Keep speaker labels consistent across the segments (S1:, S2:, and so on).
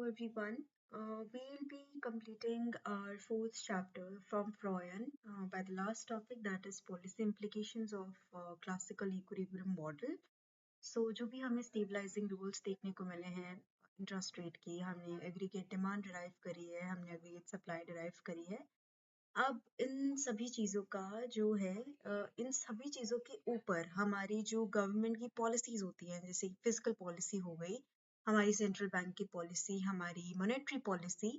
S1: everyone. We'll be completing our fourth chapter from Freud by the last topic, that is policy implications of classical equilibrium model. So जो भी हमें stabilizing rules देखने को मिले हैं interest rate की, हमने एग्रीगेट डिमांड डिराइव करी है, हमने एग्रीगेट सप्लाई डिराइव करी है। अब इन सभी चीज़ों का जो है इन सभी चीज़ों के ऊपर हमारी जो गवर्नमेंट की पॉलिसीज होती हैं, जैसे फिजिकल पॉलिसी हो गई, हमारी सेंट्रल बैंक की पॉलिसी, हमारी मॉनेटरी पॉलिसी,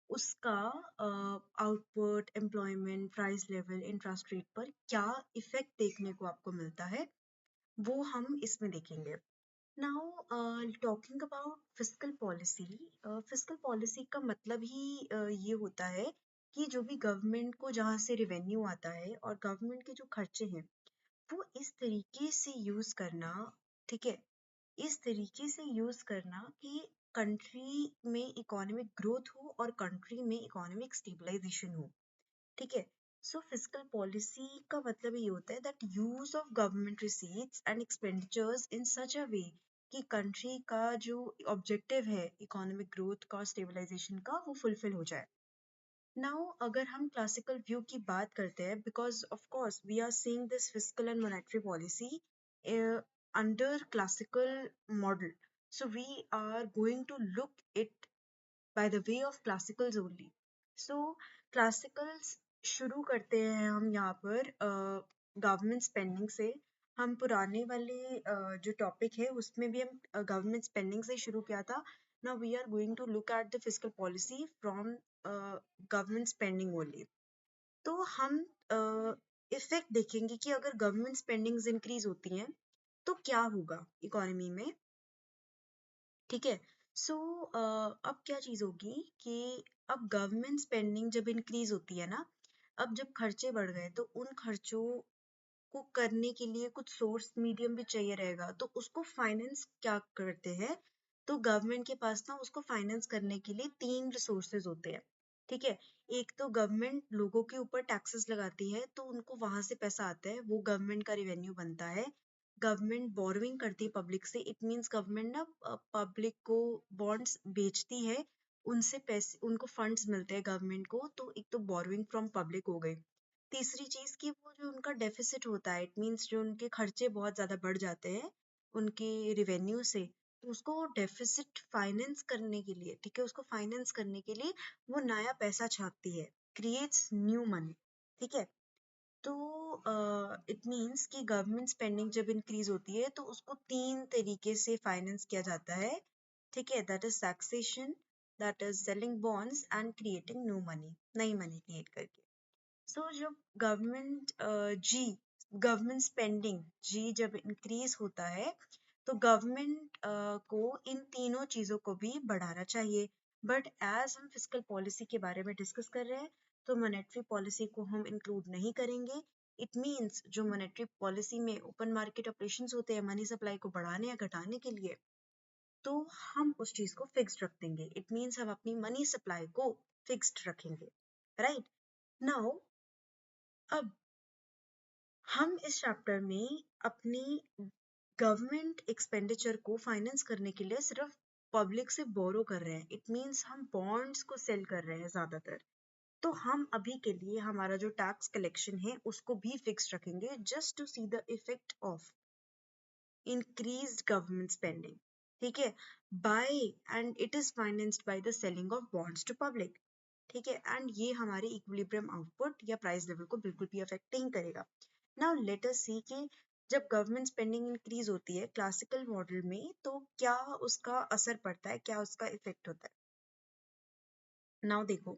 S1: उसका output, employment, price level, interest rate पर क्या इफेक्ट देखने को आपको मिलता है, वो हम इसमें देखेंगे। Now talking about physical policy का मतलब ही ये होता है कि जो भी गवर्नमेंट को जहाँ से रिवेन्यू आता है और गवर्नमेंट के जो खर्चे हैं वो इस तरीके से यूज करना, ठीक है, इस तरीके से यूज करना कि कंट्री में इकोनॉमिक ग्रोथ हो और कंट्री में इकोनॉमिक स्टेबलाइजेशन हो, ठीक है। सो फिजिकल पॉलिसी का मतलब ये होता है that use of government receipts and expenditures in such a way कि कंट्री का जो ऑब्जेक्टिव है इकोनॉमिक ग्रोथ का, स्टेबलाइजेशन का, वो फुलफिल हो जाए। नाउ अगर हम क्लासिकल व्यू की बात करते हैं, because of course we are seeing this physical and monetary policy under classical model, so we are going to look it by the way of classicals only. So classicals शुरू करते हैं हम यहाँ पर गवर्नमेंट स्पेंडिंग से। हम पुराने वाले जो टॉपिक है उसमें भी हम गवर्नमेंट स्पेंडिंग से शुरू किया था। Now we are going to look at the physical policy from government spending only. तो हम इफेक्ट देखेंगे कि अगर गवर्नमेंट स्पेंडिंग्स इंक्रीज होती हैं तो क्या होगा इकोनॉमी में, ठीक है। सो अब क्या चीज होगी कि अब गवर्नमेंट स्पेंडिंग जब इंक्रीज होती है ना, अब जब खर्चे बढ़ गए तो उन खर्चों को करने के लिए कुछ सोर्स मीडियम भी चाहिए रहेगा, तो उसको फाइनेंस क्या करते हैं, तो गवर्नमेंट के पास ना उसको फाइनेंस करने के लिए तीन रिसोर्सेज होते हैं, ठीक है। एक तो गवर्नमेंट लोगों के ऊपर टैक्सेस लगाती है तो उनको वहां से पैसा आता है, वो गवर्नमेंट का रेवेन्यू बनता है। गवर्नमेंट बोरोइंग करती है पब्लिक से, इट मीन्स गवर्नमेंट ना पब्लिक को बॉन्ड्स बेचती है, उनसे पैसे, उनको फंड्स मिलते हैं गवर्नमेंट को, तो एक तो बोरोइंग फ्रॉम पब्लिक हो गई। तीसरी चीज कि वो जो उनका डेफिसिट होता है, इट मीन्स जो उनके खर्चे बहुत ज्यादा बढ़ जाते हैं उनके रिवेन्यू से, तो उसको डेफिसिट फाइनेंस करने के लिए, ठीक है, उसको फाइनेंस करने के लिए वो नया पैसा छापती है, क्रिएट्स न्यू मनी, ठीक है। तो इट मीन्स कि गवर्नमेंट स्पेंडिंग जब इंक्रीज होती है तो उसको तीन तरीके से फाइनेंस किया जाता है, ठीक है। That is taxation, that is selling bonds and creating new money, नई मनी क्रिएट करके। सो जब जी गवर्नमेंट स्पेंडिंग जी जब इंक्रीज होता है तो गवर्नमेंट को इन तीनों चीजों को भी बढ़ाना चाहिए। बट एज हम फिजिकल पॉलिसी के बारे में डिस्कस कर रहे हैं तो मॉनेटरी पॉलिसी को हम इंक्लूड नहीं करेंगे। इट मीन्स जो मॉनेटरी पॉलिसी में ओपन मार्केट ऑपरेशंस होते हैं मनी सप्लाई को बढ़ाने या घटाने के लिए, तो हम उस चीज को फिक्स्ड रख देंगे। इट मीन्स हम अपनी मनी सप्लाई को फिक्स्ड रखेंगे, राइट। नाउ अब हम इस चैप्टर में अपनी गवर्नमेंट एक्सपेंडिचर को फाइनेंस करने के लिए सिर्फ पब्लिक से बोरो कर रहे हैं, इट मीन्स हम बॉन्ड्स को सेल कर रहे हैं ज्यादातर। तो हम अभी के लिए हमारा जो टैक्स कलेक्शन है उसको भी फिक्स रखेंगे, just to see the effect of increased government spending, ठीक है, by and it is financed by the selling of bonds to public, ठीक है। एंड ये हमारे इक्विलिब्रियम आउटपुट या प्राइस लेवल को बिल्कुल भी अफेक्ट नहीं करेगा। नाउ लेट अस सी कि जब गवर्नमेंट स्पेंडिंग इंक्रीज होती है क्लासिकल मॉडल में तो क्या उसका असर पड़ता है, क्या उसका इफेक्ट होता है। नाउ देखो,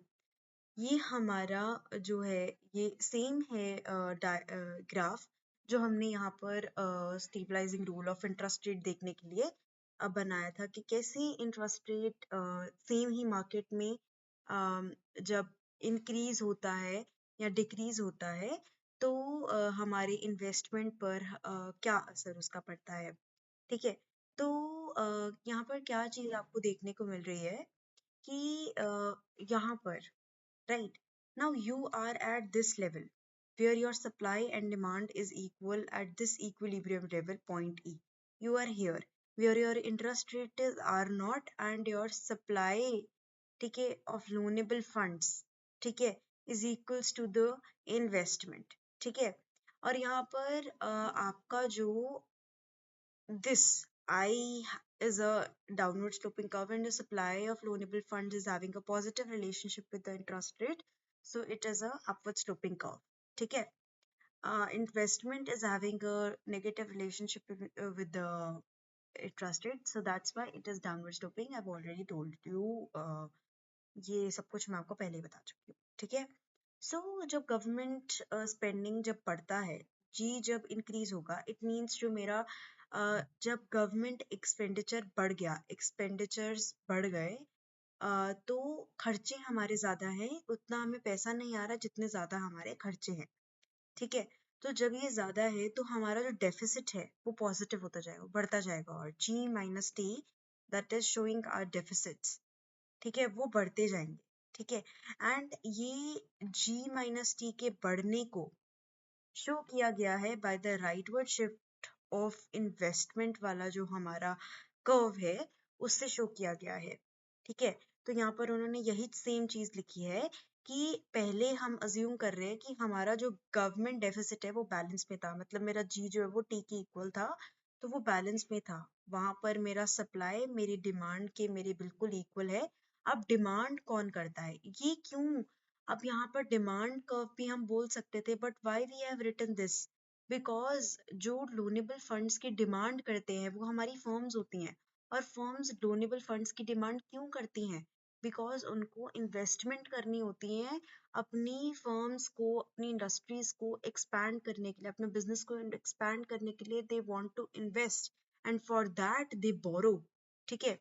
S1: ये हमारा जो है ये सेम है ग्राफ जो हमने यहाँ पर stabilizing rule of interest rate देखने के लिए बनाया था कि कैसे इंटरेस्ट रेट सेम ही मार्केट में जब इंक्रीज होता है या डिक्रीज होता है तो हमारे इन्वेस्टमेंट पर क्या असर उसका पड़ता है, ठीक है। तो यहाँ पर क्या चीज आपको देखने को मिल रही है कि यहाँ पर, right? Now you are at this level where your supply and demand is equal at this equilibrium level point E. You are here. where your interest rate is R naught and your supply, ठीक है, of loanable funds, ठीक है, is equals to the investment, ठीक है। और यहाँ पर आपका जो this I is a downward sloping curve and the supply of loanable funds is having a positive relationship with the interest rate, so it is a upward sloping curve, ठीक है। Investment is having a negative relationship with the interest rate, so that's why it is downward sloping. I've already told you ये सब कुछ मैं आपको पहले ही बता चुकी हूँ, ठीक है। सो जब गवर्नमेंट स्पेंडिंग जब बढ़ता है, जी जब इंक्रीज होगा, इट मीन्स जो मेरा जब गवर्नमेंट एक्सपेंडिचर बढ़ गया, एक्सपेंडिचर्स बढ़ गए, तो खर्चे हमारे ज्यादा हैं, उतना हमें पैसा नहीं आ रहा जितने ज्यादा हमारे खर्चे हैं, ठीक है। तो जब ये ज्यादा है तो हमारा जो डेफिसिट है वो पॉजिटिव होता जाएगा, बढ़ता जाएगा, और G minus T that is showing our deficits, ठीक है, वो बढ़ते जाएंगे, ठीक है। एंड ये जी माइनस टी के बढ़ने को शो किया गया है by the rightward shift of investment वाला जो हमारा कर्व है, उससे शो किया गया है, ठीक है। तो यहाँ पर उन्होंने यही सेम चीज लिखी है कि पहले हम अज्यूम कर रहे हैं कि हमारा जो गवर्नमेंट डेफिसिट है वो बैलेंस में था, मतलब मेरा जी जो है वो टी के इक्वल था, तो वो बैलेंस में था, वहां पर मेरा सप्लाई मेरी डिमांड के मेरे बिल्कुल इक्वल है। अब डिमांड कौन करता है, ये क्यों, अब यहाँ पर डिमांड कर्व भी हम बोल सकते थे, but why we have written this, because जो लोनेबल फंड्स की डिमांड करते हैं वो हमारी फर्म्स होती हैं, और फर्म्स लोनेबल फंड्स की डिमांड क्यों करती हैं, बिकॉज उनको इन्वेस्टमेंट करनी होती है अपनी फर्म्स को, अपनी इंडस्ट्रीज को एक्सपैंड करने के लिए, अपने बिजनेस को एक्सपैंड करने के लिए they want to invest, and for that they borrow, ठीक है।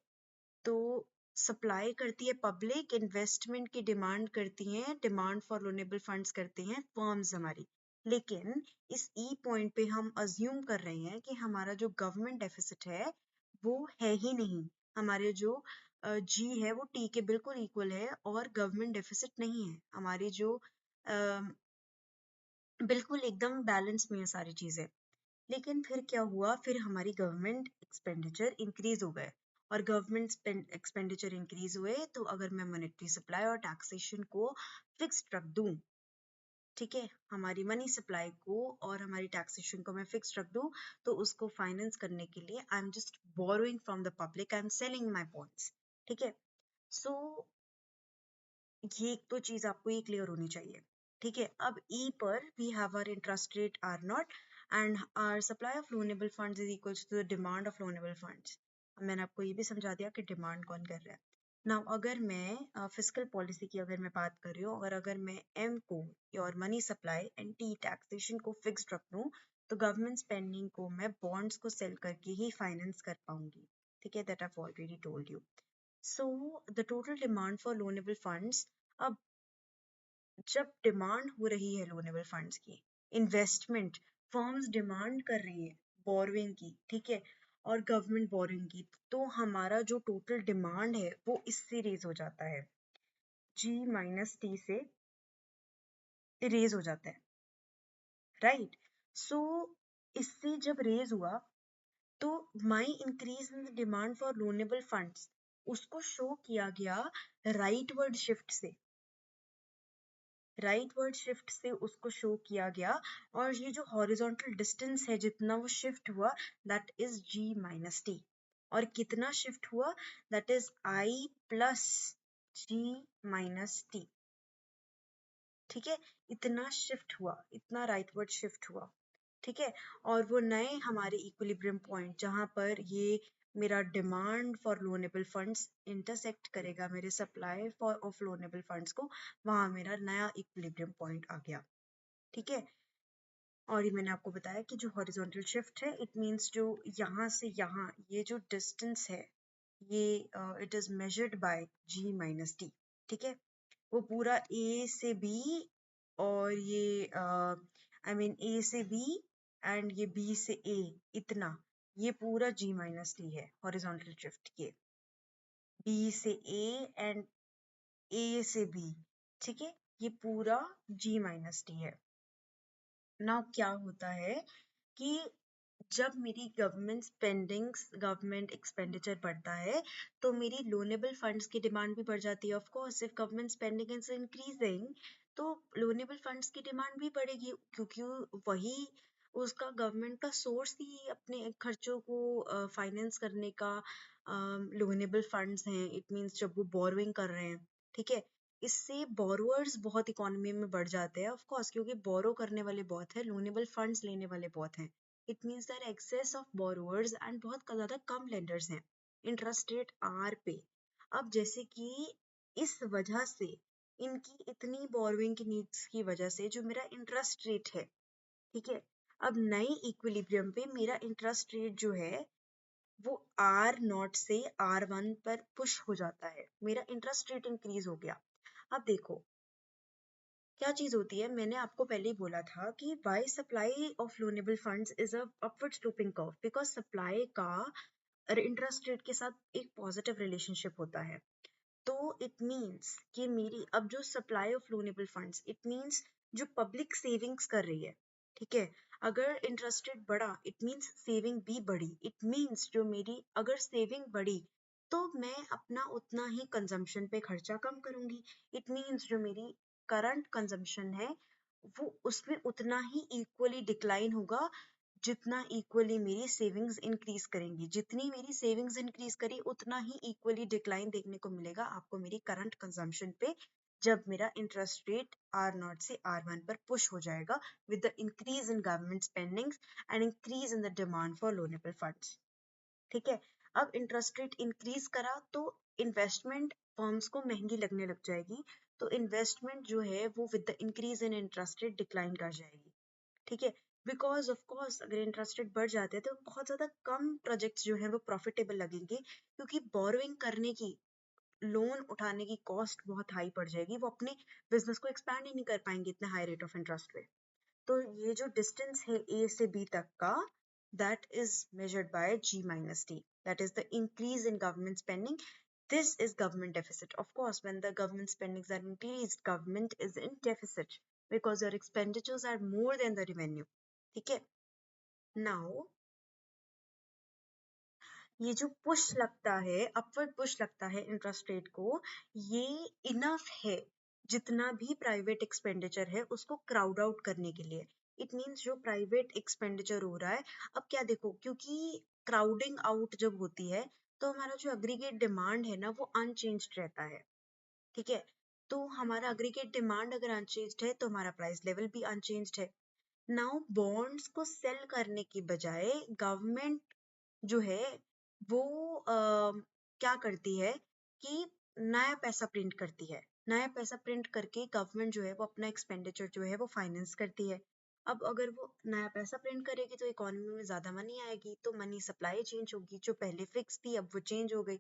S1: तो सप्लाई करती है पब्लिक, इन्वेस्टमेंट की डिमांड करती हैं, डिमांड फॉर लोनेबल फंड्स करती हैं फर्म्स हमारी। लेकिन इस ई पॉइंट पे हम अज्यूम कर रहे हैं कि हमारा जो गवर्नमेंट डेफिसिट है वो है ही नहीं, हमारे जो जी है वो टी के बिल्कुल इक्वल है, और गवर्नमेंट डेफिसिट नहीं है, हमारी जो बिल्कुल एकदम बैलेंस में है सारी चीजें। लेकिन फिर क्या हुआ, फिर हमारी गवर्नमेंट एक्सपेंडिचर इंक्रीज हो गए, और गवर्नमेंट एक्सपेंडिचर इंक्रीज हुए तो अगर मैं मॉनेटरी सप्लाई और टैक्सेशन को फिक्स्ड रख दूं, ठीक है, हमारी मनी सप्लाई को और हमारी टैक्सेशन को मैं फिक्स्ड रख दूं, तो उसको फाइनेंस करने के लिए I am just borrowing from the public, I am selling my bonds, ठीक है। सो ये एक तो चीज आपको ये क्लियर होनी चाहिए, ठीक है। अब ई पर we have our interest rate R nought and our supply of loanable funds is equals to the demand of loanable funds. मैंने आपको ये भी समझा दिया कि डिमांड कौन कर रहा है। नाउ अगर मैं फिस्कल पॉलिसी की अगर मैं बात कर रही हूँ, और अगर मैं एम को और money supply and T taxation को फिक्स्ड रख दूँ, तो गवर्नमेंट स्पेंडिंग को मैं बॉन्ड्स को सेल करके ही फाइनेंस कर पाऊंगी, ठीक है, that I already told you. So the total demand for loanable funds, अब जब डिमांड हो रही है लोनेबल फंड्स की, इन्वेस्टमेंट फर्म्स डिमांड कर रही है बोरोइंग की, ठीक है, और गवर्नमेंट बोरोइंग की, तो हमारा जो टोटल डिमांड है वो इससे रेज हो जाता है, जी माइनस टी से रेज हो जाता है, राइट। सो इससे जब रेज हुआ तो my increase in the demand for loanable funds, उसको शो किया गया राइटवर्ड शिफ्ट से, राइटवर्ड शिफ्ट से उसको शो किया गया, और ये जो हॉरिजॉन्टल डिस्टेंस है जितना वो शिफ्ट हुआ that is G minus T, और कितना शिफ्ट हुआ that is I plus G minus T, ठीक है, इतना शिफ्ट हुआ, इतना राइटवर्ड शिफ्ट हुआ, ठीक है। और वो नए हमारे इक्विलिब्रियम पॉइंट जहां पर ये मेरा demand for loanable funds intersect करेगा मेरे supply for of loanable funds को, वहां मेरा नया इक्विलिब्रियम पॉइंट आ गया, ठीक है। और ये मैंने आपको बताया कि जो हॉरिजॉन्टल शिफ्ट है इट मींस जो यहाँ से यहाँ ये जो डिस्टेंस है ये it is measured by G minus T, ठीक है। वो पूरा ए से बी, और ये आई मीन ए से बी एंड ये बी से ए, इतना, ये पूरा जी माइनस टी है हॉरिजॉन्टल शिफ्ट, ये बी से ए एंड ए से बी, ठीक है, ये पूरा जी माइनस टी है। नाउ क्या होता है कि जब मेरी गवर्नमेंट स्पेंडिंग्स गवर्नमेंट एक्सपेंडिचर बढ़ता है तो मेरी लोनेबल फंड्स की डिमांड भी बढ़ जाती है। Of course if government spending is increasing तो लोनेबल फंड्स की डिमांड भी बढ़ेगी, क्योंकि वही उसका गवर्नमेंट का सोर्स ही अपने खर्चों को फाइनेंस करने का लोनेबल फंड्स हैं। इट मीन्स जब वो बोरोइंग कर रहे हैं, ठीक है, इससे बोरोअर्स बहुत इकोनॉमी में बढ़ जाते हैं। ऑफ कोर्स क्योंकि बोरो करने वाले बहुत है, लोनेबल फंड्स लेने वाले बहुत हैं। It means that excess of borrowers and बहुत ज्यादा कम लेंडर्स हैं। इंटरेस्ट रेट आर पे। अब जैसे कि इस वजह से इनकी इतनी बोरोइंग की नीड्स की वजह से जो मेरा इंटरेस्ट रेट है, ठीक है, अब नई इक्विलिब्रियम पे मेरा इंटरेस्ट रेट जो है वो आर नॉट से आर वन पर पुश हो जाता है। मेरा इंटरेस्ट रेट इंक्रीज हो गया। अब देखो क्या चीज होती है, मैंने आपको पहले ही बोला था कि Y supply of loanable funds is a upward sloping curve, because supply का इंटरेस्ट रेट के साथ एक पॉजिटिव रिलेशनशिप होता है। तो इट मीन्स कि मेरी अब जो supply of loanable funds, it means जो पब्लिक सेविंग्स कर रही है, ठीक है, अगर इंटरेस्ट रेट बढ़ा इट मीन्स सेविंग भी बढ़ी। इट मीन्स जो मेरी अगर सेविंग बढ़ी तो मैं अपना उतना ही कंजम्पशन पे खर्चा कम करूंगी। इट मीन्स जो मेरी करंट कंजम्पशन है वो उसमें उतना ही इक्वली डिक्लाइन होगा जितना इक्वली मेरी सेविंग्स इंक्रीज करेंगी। जितनी मेरी सेविंग्स इंक्रीज करी उतना ही इक्वली डिक्लाइन देखने को मिलेगा आपको मेरी करंट कंजम्पशन पे, जब मेरा इंटरेस्ट रेट आर नॉट से आर वन पर पुश हो जाएगा with the increase in government spendings and increase in the demand for loanable funds. ठीक है, अब इंटरेस्ट रेट इंक्रीज करा तो इन्वेस्टमेंट फर्म्स को महंगी लगने लग जाएगी। तो इन्वेस्टमेंट जो है वो with the increase in interest rate decline कर जाएगी। ठीक है, बिकॉज ऑफ कोर्स अगर इंटरेस्ट रेट बढ़ जाते हैं तो बहुत ज्यादा कम प्रोजेक्ट्स जो है वो प्रॉफिटेबल लगेंगे, क्योंकि बोरोइंग करने की, लोन उठाने की कॉस्ट बहुत हाई पड़ जाएगी। वो अपने बिजनेस को एक्सपैंड ही नहीं कर पाएंगे इतने हाई रेट ऑफ इंटरेस्ट पे। तो ये जो डिस्टेंस है ए से बी तक का, that is measured by G minus T. That is the increase in government spending. This is government deficit. Of course, when the government spendings are increased, government is in deficit because your expenditures are more than the revenue. ठीक है? Now, ये जो push लगता है, upward push लगता है interest rate को, ये इनफ है जितना भी प्राइवेट एक्सपेंडिचर है उसको क्राउड आउट करने के लिए। इट मीन्स जो प्राइवेट एक्सपेंडिचर हो रहा है, अब क्या देखो, क्योंकि क्राउडिंग आउट जब होती है तो हमारा जो अग्रीगेट डिमांड है ना वो अनचेंज्ड रहता है। ठीक है, तो हमारा अग्रीगेट डिमांड अगर अनचेंज्ड है तो हमारा प्राइस लेवल भी अनचेंज्ड है। नाउ बॉन्ड्स को सेल करने की बजाय गवर्नमेंट जो है वो क्या करती है कि नया पैसा प्रिंट करती है। नया पैसा प्रिंट करके गवर्नमेंट जो है वो अपना एक्सपेंडिचर जो है वो फाइनेंस करती है। अब अगर वो नया पैसा प्रिंट करेगी तो इकोनॉमी में ज्यादा मनी आएगी, तो मनी सप्लाई चेंज होगी, जो पहले फिक्स थी अब वो चेंज हो गई।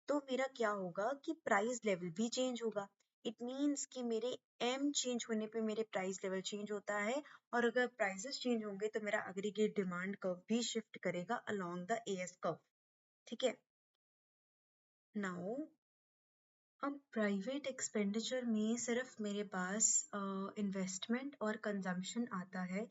S1: तो मेरा क्या होगा कि प्राइस लेवल भी चेंज होगा। इट मीन्स कि मेरे एम चेंज होने पे मेरे प्राइस लेवल चेंज होता है, और अगर प्राइसेस चेंज होंगे तो मेरा एग्रीगेट डिमांड कर्व भी शिफ्ट करेगा अलोंग द एएस कर्व। ठीक है, नाउ अब प्राइवेट एक्सपेंडिचर में सिर्फ मेरे पास इन्वेस्टमेंट और कंजम्पशन आता है।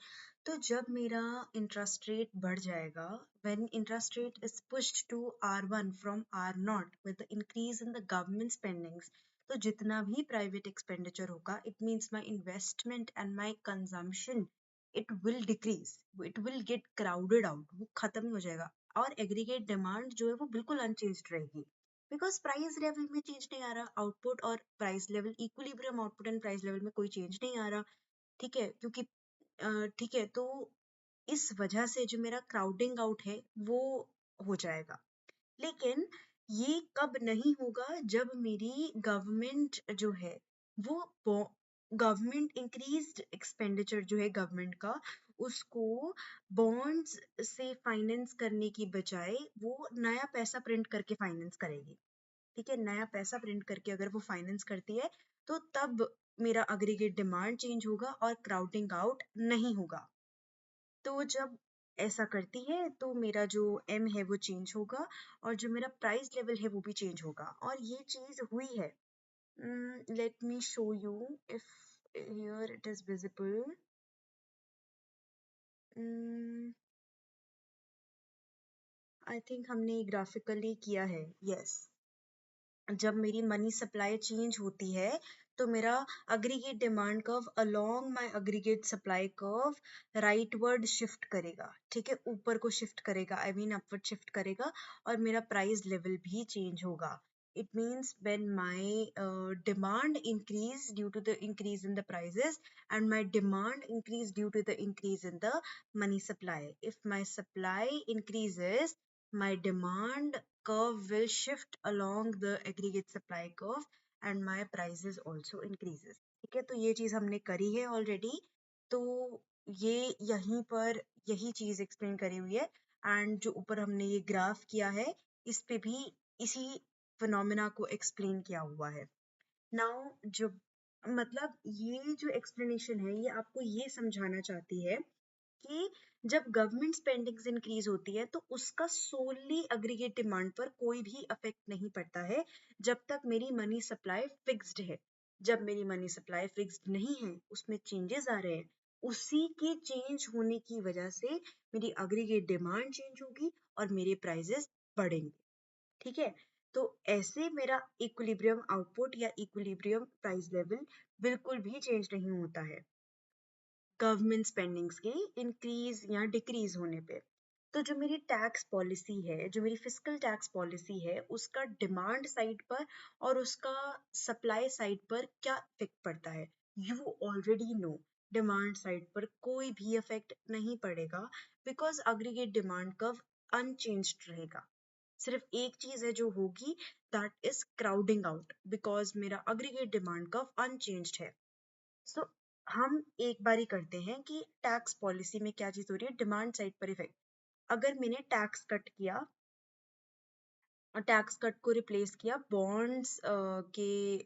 S1: तो जब मेरा इंटरेस्ट रेट बढ़ जाएगा, when interest rate is pushed to R one from R nought with the increase in the government spendings, तो जितना भी प्राइवेट एक्सपेंडिचर होगा it means my investment and my consumption, it will decrease, it will get crowded out, वो खत्म ही हो जाएगा। और aggregate demand जो है वो बिल्कुल अनचेंज्ड रहेगी, बिकॉज प्राइस लेवल में चेंज नहीं आ रहा, आउटपुट और price level, equilibrium output and price level में कोई चेंज नहीं आ रहा। ठीक है, क्योंकि ठीक है, तो इस वजह से जो मेरा क्राउडिंग आउट है वो हो जाएगा। लेकिन ये कब नहीं होगा, जब मेरी गवर्नमेंट जो है वो गवर्नमेंट इंक्रीज्ड एक्सपेंडिचर जो है गवर्नमेंट का, उसको बॉन्ड्स से फाइनेंस करने की बजाय वो नया पैसा प्रिंट करके फाइनेंस करेगी। ठीक है, नया पैसा प्रिंट करके अगर वो फाइनेंस करती है तो तब मेरा अग्रीगेट डिमांड चेंज होगा और क्राउडिंग आउट नहीं होगा। तो जब ऐसा करती है तो मेरा जो एम है वो चेंज होगा और जो मेरा प्राइस लेवल है वो भी चेंज होगा, और ये चीज हुई है। Let me show you if here it is visible. I think हमने ग्राफिकली किया है, यस। जब मेरी मनी सप्लाई चेंज होती है तो मेरा aggregate demand curve along my aggregate supply curve rightward shift करेगा, ठीक है, ऊपर को शिफ्ट करेगा, आई मीन अपवर्ड शिफ्ट करेगा, और मेरा प्राइस लेवल भी चेंज होगा. It means when my demand increase due to the increase in the prices and my demand increase due to the increase in the money supply. If my supply increases, my demand curve will shift along the aggregate supply curve and my prices also increases. ठीक है, तो ये चीज हमने करी है already. तो ये यहीं पर यही चीज एक्सप्लेन करी हुई है, एंड जो ऊपर हमने ये ग्राफ किया है इस पे भी इसी फिनोमिना को एक्सप्लेन किया हुआ है. नाउ जो मतलब ये जो एक्सप्लेनेशन है ये आपको ये समझाना चाहती है कि जब गवर्नमेंट स्पेंडिंग्स इंक्रीज होती है तो उसका सोली अग्रीगेट डिमांड पर कोई भी इफेक्ट नहीं पड़ता है जब तक मेरी मनी सप्लाई फिक्स्ड है. जब मेरी मनी सप्लाई फिक्स्ड नहीं है, उसमें चेंजेस आ रहे हैं, उसी के चेंज होने की वजह से मेरी अग्रीगेट डिमांड चेंज होगी और मेरे प्राइसेस बढ़ेंगे. ठीक है, तो ऐसे मेरा इक्विलिब्रियम आउटपुट या इक्विलिब्रियम प्राइस लेवल बिल्कुल भी चेंज नहीं होता है गवर्नमेंट स्पेंडिंग्स के इंक्रीज या डिक्रीज होने पे. तो जो मेरी टैक्स पॉलिसी है, जो मेरी फिस्कल टैक्स पॉलिसी है, उसका डिमांड साइड पर और उसका सप्लाई साइड पर क्या इफेक्ट पड़ता है, you already know. Demand side पर कोई भी इफेक्ट नहीं पड़ेगा because aggregate demand curve unchanged रहेगा. सिर्फ एक चीज है जो होगी, that is crowding out, because मेरा अग्रीगेट डिमांड कर्व अनचेंज्ड है. सो हम एक बारी करते हैं कि टैक्स पॉलिसी में क्या चीज हो रही है, डिमांड साइड पर इफेक्ट. अगर मैंने टैक्स कट किया और टैक्स कट को रिप्लेस किया बॉन्ड्स के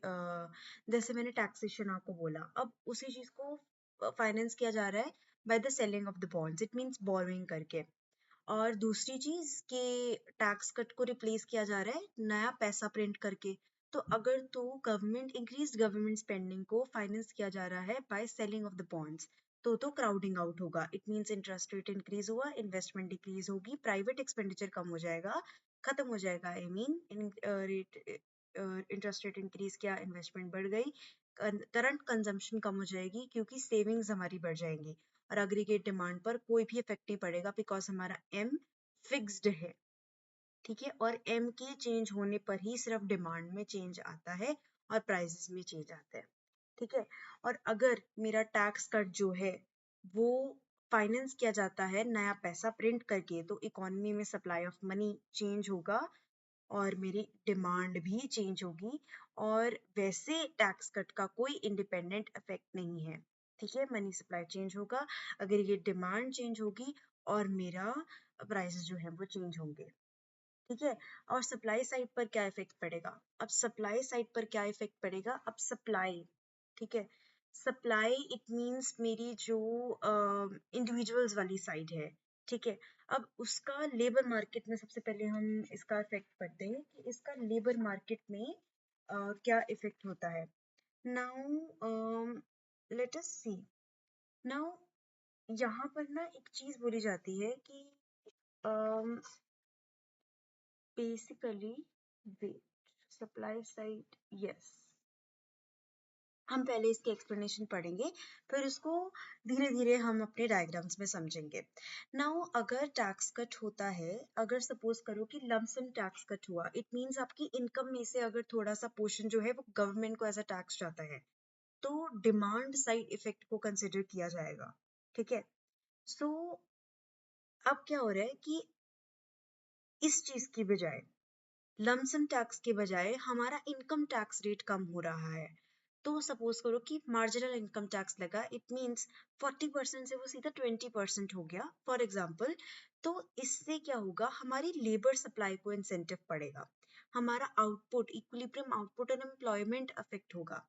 S1: जैसे मैंने टैक्सेशन आपको बोला, अब उसी चीज को फाइनेंस किया जा रहा है by the selling of the bonds, it means borrowing करके. और दूसरी चीज के टैक्स कट को रिप्लेस किया जा रहा है नया पैसा प्रिंट करके. तो अगर तो गवर्नमेंट इंक्रीज गवर्नमेंट स्पेंडिंग को फाइनेंस किया जा रहा है by selling of the bonds, तो क्राउडिंग आउट होगा. It means interest rate increase हुआ, इन्वेस्टमेंट डिक्रीज होगी, प्राइवेट एक्सपेंडिचर कम हो जाएगा, खत्म हो जाएगा. I mean rate interest rate increase किया, इन्वेस्टमेंट बढ़ गई, करंट कंजम्पशन कम हो जाएगी क्योंकि सेविंग्स हमारी बढ़ जाएंगी, और अग्रीगेट डिमांड पर कोई भी इफेक्ट नहीं पड़ेगा बिकॉज हमारा एम फिक्स्ड है. ठीक है, और एम के चेंज होने पर ही सिर्फ डिमांड में चेंज आता है और प्राइसेस में चेंज आता है. ठीक है, और अगर मेरा टैक्स कट जो है वो फाइनेंस किया जाता है नया पैसा प्रिंट करके, तो इकोनॉमी में सप्लाई ऑफ मनी चेंज होगा और मेरी डिमांड भी चेंज होगी, और वैसे टैक्स कट का कोई इंडिपेंडेंट इफेक्ट नहीं है. ठीक है, मनी सप्लाई चेंज होगा, अग्रीगेट डिमांड चेंज होगी और मेरा प्राइसेस जो है वो चेंज होंगे. ठीक है, और सप्लाई साइड पर क्या इफेक्ट पड़ेगा, अब सप्लाई साइड पर क्या इफेक्ट पड़ेगा, अब सप्लाई. ठीक है, सप्लाई इट मींस मेरी जो इंडिविजुअल्स वाली साइड है. ठीक है, अब उसका लेबर मार्केट में सबसे पहले हम इसका इफेक्ट पढ़ते हैं कि इसका लेबर मार्केट में क्या इफेक्ट होता है. Now let us see. Now यहाँ पर ना एक चीज बोली जाती है कि basically wait supply side, yes, हम पहले इसके एक्सप्लेनेशन पढ़ेंगे फिर उसको धीरे धीरे हम अपने डायग्राम्स में समझेंगे. नाउ अगर टैक्स कट होता है, अगर सपोज करो कि लमसम टैक्स कट हुआ, इट मींस आपकी इनकम में से अगर थोड़ा सा पोर्शन जो है वो गवर्नमेंट को एज अ टैक्स जाता है, तो डिमांड साइड इफेक्ट को कंसिडर किया जाएगा. ठीक है, सो अब क्या हो रहा है कि इस चीज की बजाय, लमसम टैक्स के बजाय हमारा इनकम टैक्स रेट कम हो रहा है. तो सपोज करो कि मार्जिनल इनकम टैक्स लगा, इट मींस 40% से वो सीधा 20% हो गया फॉर एग्जांपल. तो इससे क्या होगा, हमारी लेबर सप्लाई को इंसेंटिव पड़ेगा, हमारा आउटपुट इक्विलिब्रियम आउटपुट और एम्प्लॉयमेंट अफेक्ट होगा.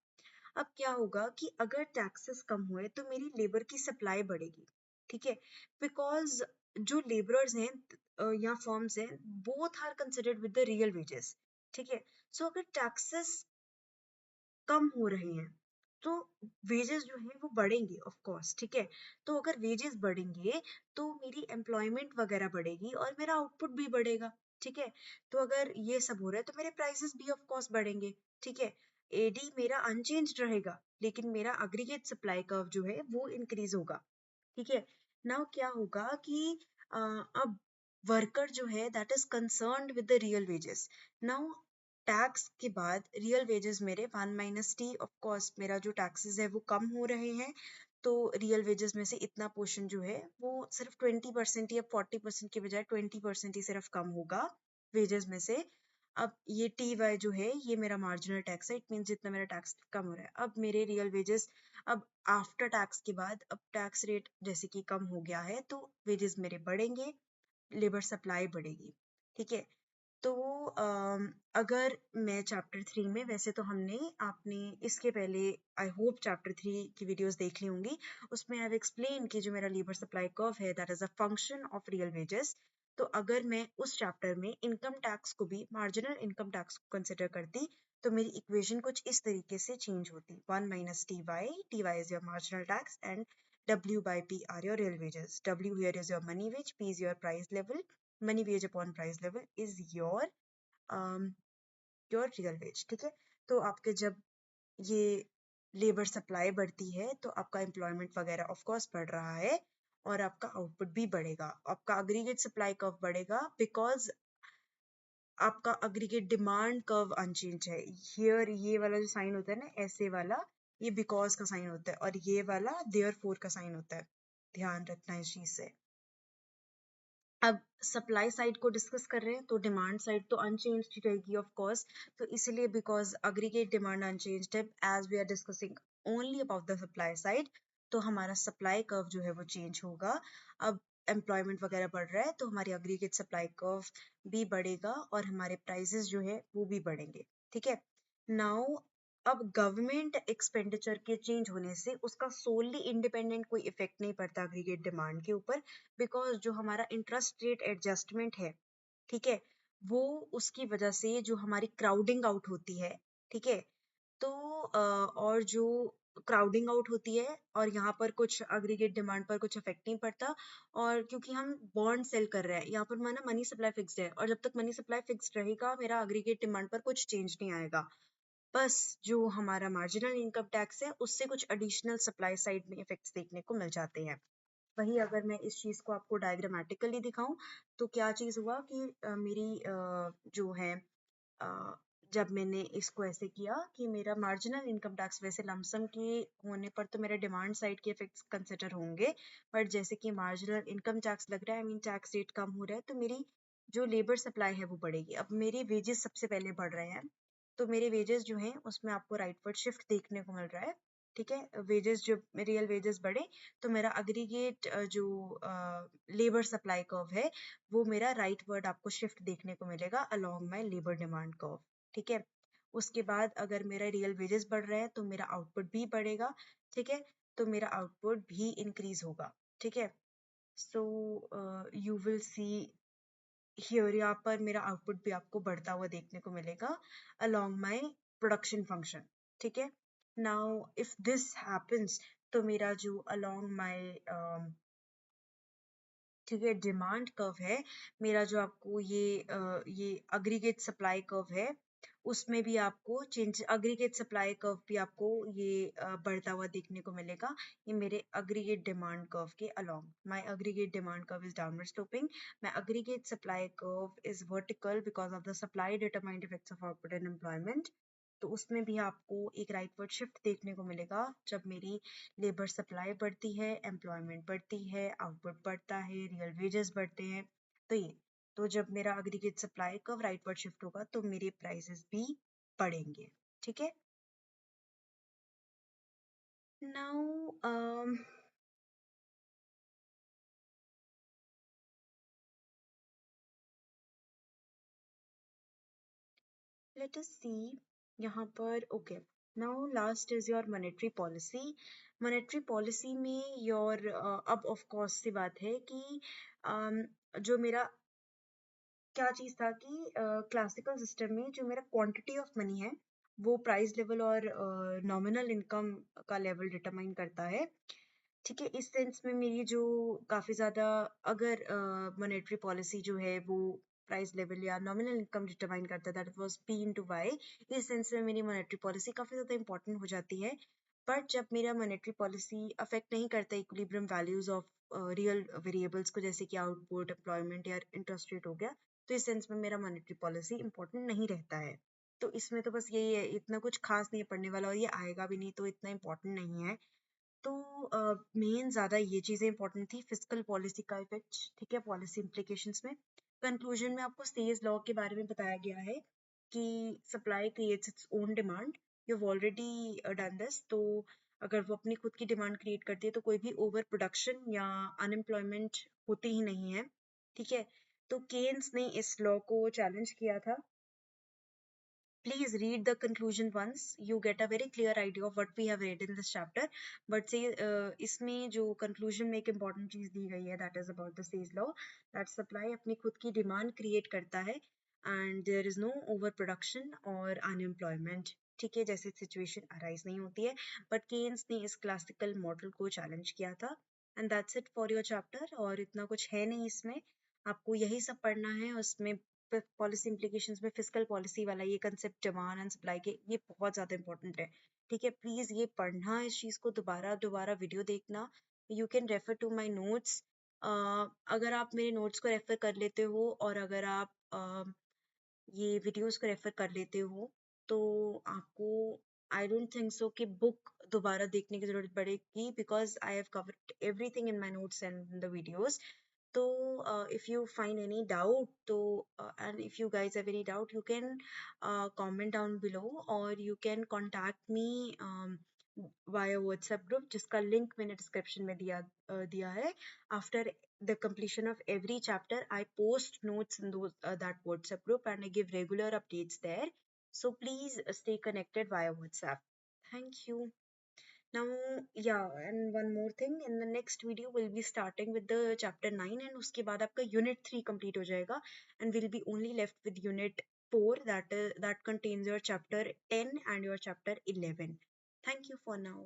S1: अब क्या होगा कि अगर टैक्सेस कम हुए तो मेरी लेबर की सप्लाई बढ़ेगी. ठीक है, बिकॉज जो लेबरर्स हैं या फॉर्म्स हैं, both are considered with the real wages. ठीक है, सो अगर टैक्सेस कम हो रहे हैं तो वेजेस जो है वो बढ़ेंगे ऑफ कोर्स, ठीक है। तो अगर वेजेस बढ़ेंगे तो मेरी एम्प्लॉयमेंट वगैरह बढ़ेगी और मेरा आउटपुट भी बढ़ेगा, ठीक है। तो अगर ये सब हो रहा है तो मेरे प्राइसेस भी ऑफ कोर्स बढ़ेंगे, ठीक है। एडी मेरा अनचेंज्ड रहेगा लेकिन मेरा अग्रीगेट सप्लाई कर्व जो है वो इंक्रीज होगा, ठीक है। नाउ क्या होगा कि अब वर्कर जो है that is concerned with the real wages. Now tax के बाद रियल वेजेस मेरे 1 - टी, ऑफ कोर्स मेरा जो टैक्सेस है वो कम हो रहे हैं, तो रियल वेजेस में से इतना पोर्शन जो है वो सिर्फ 20% या 40% की बजाय 20% ही सिर्फ कम होगा वेजेस में से। अब ये टी वाई जो है ये मेरा मार्जिनल टैक्स है, इट मीन जितना मेरा टैक्स कम हो रहा है। अब मेरे रियल वेजेस अब आफ्टर टैक्स के बाद अब टैक्स रेट जैसे कि कम हो गया है तो वेजेस मेरे बढ़ेंगे, लेबर सप्लाई बढ़ेगी, ठीक है। तो अगर मैं चैप्टर 3 में, वैसे तो हमने आपने इसके पहले आई होप चैप्टर 3 की वीडियोस देख ली होंगी, उसमें आई हैव एक्सप्लेन कि जो मेरा लेबर सप्लाई कर्व है that is a function of real wages. तो अगर मैं उस चैप्टर में इनकम टैक्स को भी मार्जिनल इनकम टैक्स को कंसिडर करती तो मेरी इक्वेशन कुछ इस तरीके से चेंज होती, 1 - T Y is your marginal tax and W by P are your real wages. W here is your money wage, P is your price level. Money wage upon price level is um, your real wage, ठीक है। तो आपके जब ये labour supply बढ़ती है तो आपका एम्प्लॉयमेंट वगैरह ऑफ कोर्स बढ़ रहा है और आपका आउटपुट भी बढ़ेगा, आपका अग्रीगेट सप्लाई कर्व बढ़ेगा बिकॉज आपका अग्रीगेट डिमांड कर्व अनचेंज है। हियर ये वाला जो साइन होता है ना ऐसे वाला, ये बिकॉज का साइन होता है और ये वाला देयरफॉर का साइन होता है, ध्यान रखना इस चीज से। अब सप्लाई साइड को डिस्कस कर रहे हैं तो डिमांड साइड तो अनचेंज्ड ही रहेगी ऑफ कोर्स, तो इसलिए बिकॉज अग्रीगेट डिमांड अनचेंज्ड है as we are discussing only about the supply side, तो हमारा सप्लाई कर्व जो है वो चेंज होगा। अब एम्प्लॉयमेंट वगैरह बढ़ रहा है तो हमारी अग्रीगेट सप्लाई कर्व भी बढ़ेगा और हमारे प्राइसेस जो है वो भी बढ़ेंगे, ठीक है। नाउ अब गवर्नमेंट एक्सपेंडिचर के चेंज होने से उसका सोली इंडिपेंडेंट कोई इफेक्ट नहीं पड़ता अग्रीगेट डिमांड के ऊपर, बिकॉज जो हमारा इंटरेस्ट रेट एडजस्टमेंट है, ठीक है, वो उसकी वजह से जो हमारी क्राउडिंग आउट होती है, ठीक है। तो और जो क्राउडिंग आउट होती है और यहाँ पर कुछ अग्रीगेट डिमांड पर कुछ इफेक्ट नहीं पड़ता, और क्योंकि हम बॉन्ड सेल कर रहे हैं यहाँ पर माना मनी सप्लाई फिक्स्ड है और जब तक मनी सप्लाई फिक्स्ड रहेगा मेरा अग्रीगेट डिमांड पर कुछ चेंज नहीं आएगा। बस जो हमारा मार्जिनल इनकम टैक्स है उससे कुछ एडिशनल सप्लाई साइड में इफेक्ट्स देखने को मिल जाते हैं। वही अगर मैं इस चीज को आपको डायग्रामेटिकली दिखाऊं तो क्या चीज हुआ कि मेरी जो है अ, जब मैंने इसको ऐसे किया कि मेरा मार्जिनल इनकम टैक्स वैसे लमसम के होने पर तो मेरे डिमांड साइड के इफेक्ट्स कंसिडर होंगे, बट जैसे कि मार्जिनल इनकम टैक्स लग रहा है, आई मीन टैक्स रेट कम हो रहा है, तो मेरी जो लेबर सप्लाई है वो बढ़ेगी। अब मेरे वेजेस सबसे पहले बढ़ रहे हैं तो मेरे वेजेस जो हैं उसमें आपको राइटवर्ड शिफ्ट देखने को मिल रहा है, ठीक है। वेजेस जो रियल वेजेस बढ़े तो मेरा अग्रीगेट जो लेबर सप्लाई कर्व है वो मेरा राइटवर्ड आपको शिफ्ट देखने को मिलेगा along my labour demand curve, ठीक है। उसके बाद अगर मेरा रियल वेजेस बढ़ रहा है तो मेरा आउटपुट भी बढ़ेगा, ठीक है। तो मेरा आउटपुट भी इंक्रीज होगा, ठीक है। So you will see here, यहाँ पर मेरा आउटपुट भी आपको बढ़ता हुआ देखने को मिलेगा अलोंग माय प्रोडक्शन फंक्शन, ठीक है। नाउ इफ दिस हैपेंस तो मेरा जो अलोंग माय ठीक है डिमांड कर्व है, मेरा जो आपको ये अग्रीगेट सप्लाई कर्व है उसमें भी आपको चेंज, अग्रीगेट सप्लाई कर्व भी आपको ये बढ़ता हुआ देखने को मिलेगा, ये मेरे अग्रीगेट डिमांड कर्व के along. My aggregate demand curve is downward sloping, my aggregate supply curve is vertical because of the supply determined effects of output and employment. तो उसमें भी आपको एक राइटवर्ड शिफ्ट देखने को मिलेगा जब मेरी लेबर सप्लाई बढ़ती है, एम्प्लॉयमेंट बढ़ती है, आउटपुट बढ़ता है, रियल वेजेस बढ़ते हैं। तो ये, तो जब मेरा aggregate supply curve rightward shift होगा तो मेरे प्राइसेस भी बढ़ेंगे, ठीक है। नाउ लेट अस सी यहाँ पर, okay. Now last is your monetary policy. Monetary policy में योर अब ऑफ कोर्स सी बात है कि जो मेरा क्या चीज था कि क्लासिकल सिस्टम में जो मेरा क्वांटिटी ऑफ मनी है वो प्राइस लेवल और नॉमिनल इनकम का लेवल डिटरमाइन करता है। ठीक है, इस सेंस में मेरी जो काफ़ी ज़्यादा, अगर मॉनेटरी पॉलिसी जो है वो प्राइस लेवल या नॉमिनल इनकम डिटरमाइन करता है, that was P into Y, इस सेंस में मेरी मॉनेटरी पॉलिसी काफ़ी ज़्यादा इंपॉर्टेंट हो जाती है। बट जब मेरा मॉनेटरी पॉलिसी अफेक्ट नहीं करता equilibrium values of real variables को, जैसे कि आउटपुट, एम्प्लॉयमेंट या इंटरेस्ट रेट हो गया, तो इस सेंस में मेरा मॉनेटरी पॉलिसी इंपॉर्टेंट नहीं रहता है। तो इसमें तो बस यही है, इतना कुछ खास नहीं है पढ़ने वाला, और ये आएगा भी नहीं तो इतना इंपॉर्टेंट नहीं है। तो मेन ज़्यादा ये चीज़ें इंपॉर्टेंट थी, फिस्कल पॉलिसी का इफेक्ट, ठीक है, पॉलिसी इम्प्लीकेशंस में। कंक्लूजन में आपको सेज लॉ के बारे में बताया गया है कि supply creates its own demand. You have already done this. तो अगर वो अपनी खुद की डिमांड क्रिएट करती है तो कोई भी ओवर प्रोडक्शन या अनएम्प्लॉयमेंट होती ही नहीं है। ठीक है, तो केन्स ने इस लॉ को चैलेंज किया था। Please read the conclusion once. You get a very clear idea of what we have read in this chapter. But say इसमें जो conclusion में एक important चीज दी गई है, that is about the Say's law, that supply अपनी खुद की demand create करता है and there is no overproduction और unemployment. ठीक है, जैसे situation arise नहीं होती है, but Keynes ने इस classical model को challenge किया था। And that's it for your chapter. और इतना कुछ है नहीं इसमें, आपको यही सब पढ़ना है। उसमें पॉलिसी इम्प्लीकेशंस में फिस्कल पॉलिसी वाला ये कंसेप्ट, डिमांड एंड सप्लाई के, ये बहुत ज़्यादा इंपॉर्टेंट है। ठीक है, प्लीज़ ये पढ़ना, इस चीज़ को दोबारा दोबारा वीडियो देखना। You can refer to my notes. अगर आप मेरे नोट्स को रेफर कर लेते हो और अगर आप ये वीडियोस को रेफर कर लेते हो तो आपको, आई डोंट थिंक सो कि बुक दोबारा देखने की जरूरत पड़ेगी, because I have covered everything in my notes and the videos. So if you find any doubt, so and if you guys have any doubt, you can comment down below or you can contact me via WhatsApp group, जिसका link मैंने description में दिया है। After the completion of every chapter, I post notes in those that WhatsApp group and I give regular updates there. So please stay connected via WhatsApp. Thank you. Now, yeah, and one more thing, in the next video we'll be starting with the chapter 9 and उसके बाद आपका unit 3 complete हो जाएगा and we'll be only left with unit 4, that contains your chapter 10 and your chapter 11. Thank you for now.